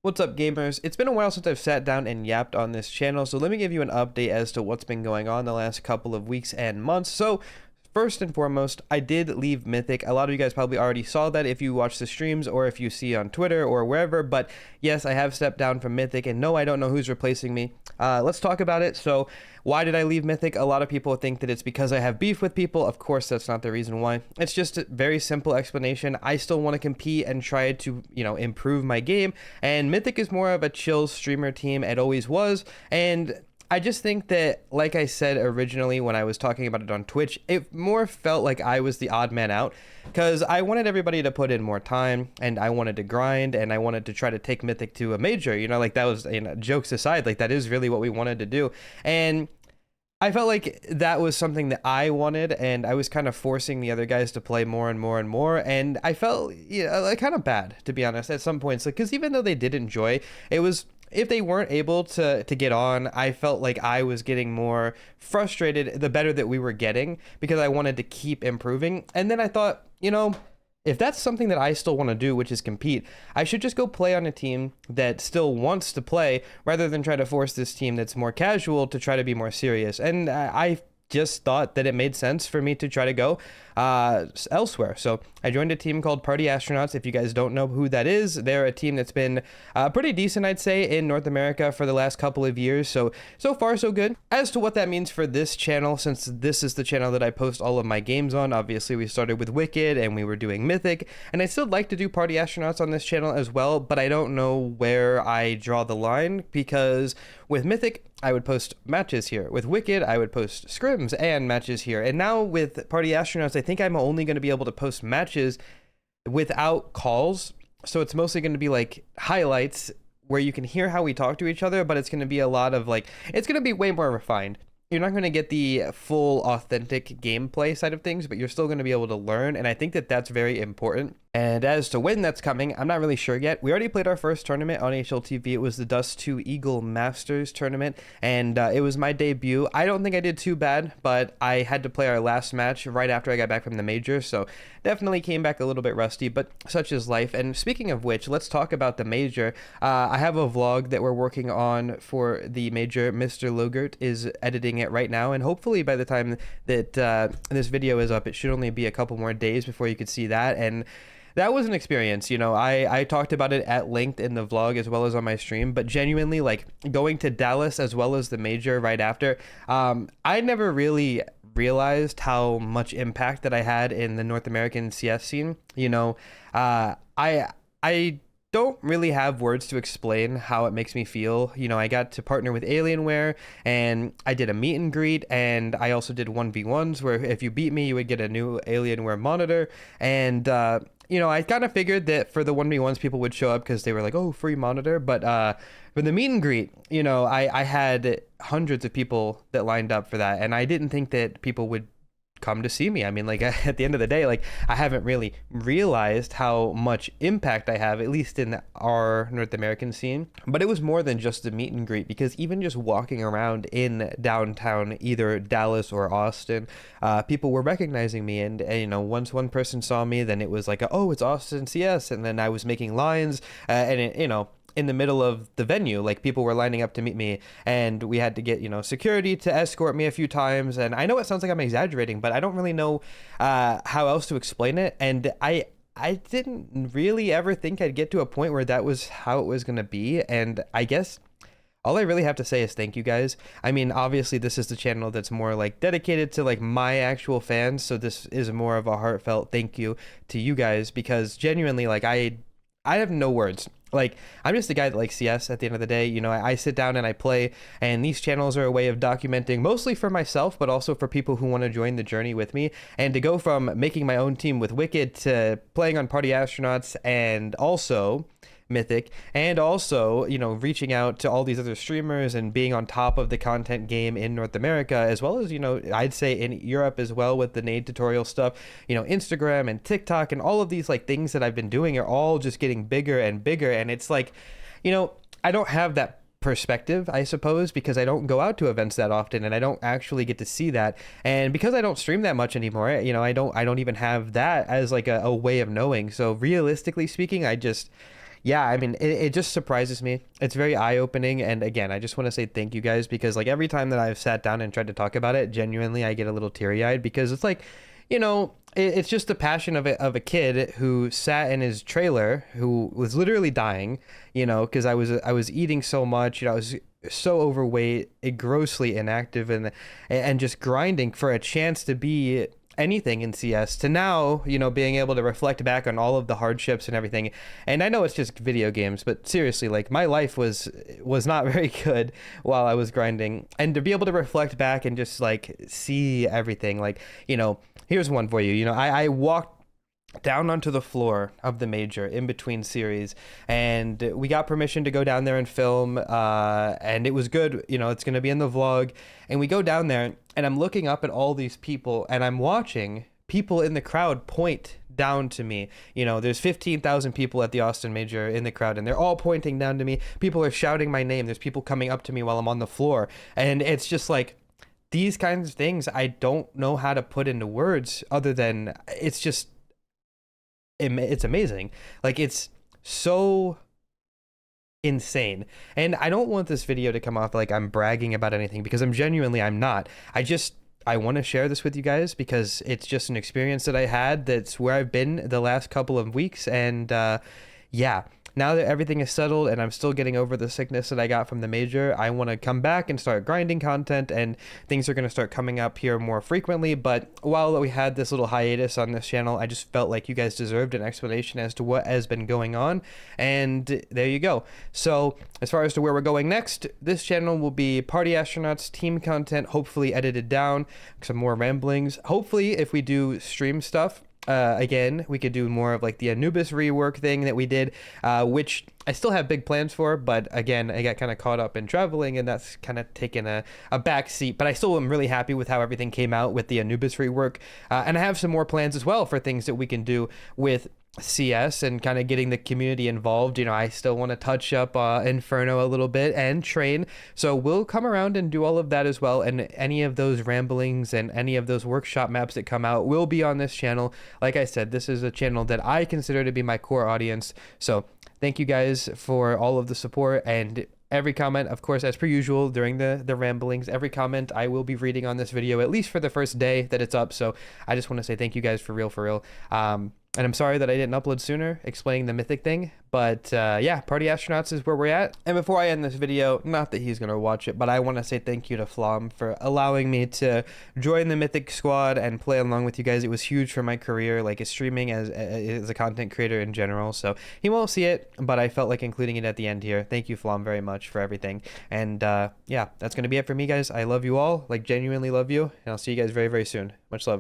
What's up, gamers? It's been a while since I've sat down and yapped on this channel, so let me give you an update as to what's been going on the last couple of weeks and months. So, first and foremost, I did leave Mythic. A lot of you guys probably already saw that if you watch the streams or if you see on Twitter or wherever, but yes, I have stepped down from Mythic, and no, I don't know who's replacing me. Let's talk about it. So, why did I leave Mythic? A lot of people think that it's because I have beef with people. Of course, that's not the reason why. It's just a very simple explanation. I still want to compete and try to, improve my game, and Mythic is more of a chill streamer team. It always was, and I just think that, like I said originally when I was talking about it on Twitch, it more felt like I was the odd man out because I wanted everybody to put in more time and I wanted to grind and I wanted to try to take Mythic to a major, like that was, jokes aside, like that is really what we wanted to do. And I felt like that was something that I wanted, and I was kind of forcing the other guys to play more and more and more, and I felt like kind of bad, to be honest, at some points, like, because even though they did enjoy, it was, if they weren't able to get on, I felt like I was getting more frustrated the better that we were getting because I wanted to keep improving. And then I thought, if that's something that I still want to do, which is compete, I should just go play on a team that still wants to play rather than try to force this team that's more casual to try to be more serious. And I just thought that it made sense for me to try to go elsewhere. So I joined a team called Party Astronauts. If you guys don't know who that is, they're a team that's been pretty decent, I'd say, in North America for the last couple of years. So far, so good. As to what that means for this channel, since this is the channel that I post all of my games on, obviously we started with Wicked and we were doing Mythic, and I still like to do Party Astronauts on this channel as well, but I don't know where I draw the line, because with Mythic, I would post matches here. With Wicked, I would post scrims and matches here. And now with Party Astronauts, I think I'm only going to be able to post matches without calls. So it's mostly going to be like highlights where you can hear how we talk to each other, but it's going to be a lot of it's going to be way more refined. You're not going to get the full authentic gameplay side of things, but you're still going to be able to learn. And I think that that's very important. And as to when that's coming, I'm not really sure yet. We already played our first tournament on HLTV. It was the Dust 2 Eagle Masters tournament, and it was my debut. I don't think I did too bad, but I had to play our last match right after I got back from the major, so definitely came back a little bit rusty, but such is life. And speaking of which, let's talk about the major. I have a vlog that we're working on for the major. Mr. Logert is editing it right now, and hopefully by the time that this video is up, it should only be a couple more days before you could see that. And that was an experience. I talked about it at length in the vlog as well as on my stream, but genuinely, like, going to Dallas as well as the major right after, I never really realized how much impact that I had in the North American CS scene. I don't really have words to explain how it makes me feel. I got to partner with Alienware, and I did a meet and greet, and I also did 1v1s where if you beat me, you would get a new Alienware monitor. And I kind of figured that for the 1v1s, people would show up because they were like, oh, free monitor. But for the meet and greet, I had hundreds of people that lined up for that, and I didn't think that people would come to see me. I mean, like, at the end of the day, like, I haven't really realized how much impact I have, at least in our North American scene. But it was more than just the meet and greet, because even just walking around in downtown, either Dallas or Austin, people were recognizing me. And once one person saw me, then it was like, oh, it's Austin CS. And then I was making lines, and in the middle of the venue, like, people were lining up to meet me, and we had to get security to escort me a few times. And I know it sounds like I'm exaggerating, but I don't really know how else to explain it. And I didn't really ever think I'd get to a point where that was how it was going to be. And I guess all I really have to say is thank you guys. I mean, obviously this is the channel that's more like dedicated to like my actual fans, so this is more of a heartfelt thank you to you guys, because genuinely, like, I have no words. Like, I'm just a guy that likes CS at the end of the day. I sit down and I play, and these channels are a way of documenting, mostly for myself, but also for people who want to join the journey with me. And to go from making my own team with Wicked to playing on Party Astronauts and also Mythic, and also, reaching out to all these other streamers and being on top of the content game in North America, as well as, I'd say in Europe as well with the Nade tutorial stuff, Instagram and TikTok and all of these like things that I've been doing are all just getting bigger and bigger. And it's like, I don't have that perspective, I suppose, because I don't go out to events that often and I don't actually get to see that. And because I don't stream that much anymore, I don't even have that as like a way of knowing. So realistically speaking, I just yeah, I mean, it just surprises me. It's very eye-opening, and again, I just want to say thank you guys, because like every time that I've sat down and tried to talk about it, genuinely I get a little teary-eyed, because it's like, it's just the passion of a kid who sat in his trailer, who was literally dying, because I was eating so much, I was so overweight, grossly inactive, and just grinding for a chance to be anything in CS, to now, being able to reflect back on all of the hardships and everything. And I know it's just video games, but seriously, like, my life was not very good while I was grinding. And to be able to reflect back and just like see everything, like, here's one for you. I walked down onto the floor of the major in between series, and we got permission to go down there and film, and it was good. It's going to be in the vlog. And we go down there, and I'm looking up at all these people, and I'm watching people in the crowd point down to me. There's 15,000 people at the Austin Major in the crowd, and they're all pointing down to me. People are shouting my name. There's people coming up to me while I'm on the floor, and it's just like, these kinds of things I don't know how to put into words, other than it's amazing. Like, it's so insane. And I don't want this video to come off like I'm bragging about anything, because I'm not. I want to share this with you guys, because it's just an experience that I had, that's where I've been the last couple of weeks. And yeah, now that everything is settled and I'm still getting over the sickness that I got from the major, I want to come back and start grinding content, and things are going to start coming up here more frequently. But while we had this little hiatus on this channel, I just felt like you guys deserved an explanation as to what has been going on, and there you go. So as far as to where we're going next, this channel will be Party Astronauts team content, hopefully edited down, some more ramblings. Hopefully, if we do stream stuff, again, we could do more of like the Anubis rework thing that we did, which I still have big plans for, but again, I got kind of caught up in traveling, and that's kind of taken a back seat. But I still am really happy with how everything came out with the Anubis rework, and I have some more plans as well for things that we can do with CS and kind of getting the community involved. I still want to touch up Inferno a little bit and train, so we'll come around and do all of that as well. And any of those ramblings and any of those workshop maps that come out will be on this channel. Like I said, this is a channel that I consider to be my core audience, so thank you guys for all of the support. And every comment, of course, as per usual during the ramblings, every comment I will be reading on this video, at least for the first day that it's up. So I just want to say thank you guys for real. And I'm sorry that I didn't upload sooner explaining the mythic thing, but yeah, Party Astronauts is where we're at. And before I end this video, not that he's going to watch it, but I want to say thank you to Flom for allowing me to join the mythic squad and play along with you guys. It was huge for my career, like streaming as a content creator in general. So he won't see it, but I felt like including it at the end here. Thank you, Flom, very much for everything. And yeah, that's going to be it for me, guys. I love you all, like genuinely love you, and I'll see you guys very, very soon. Much love.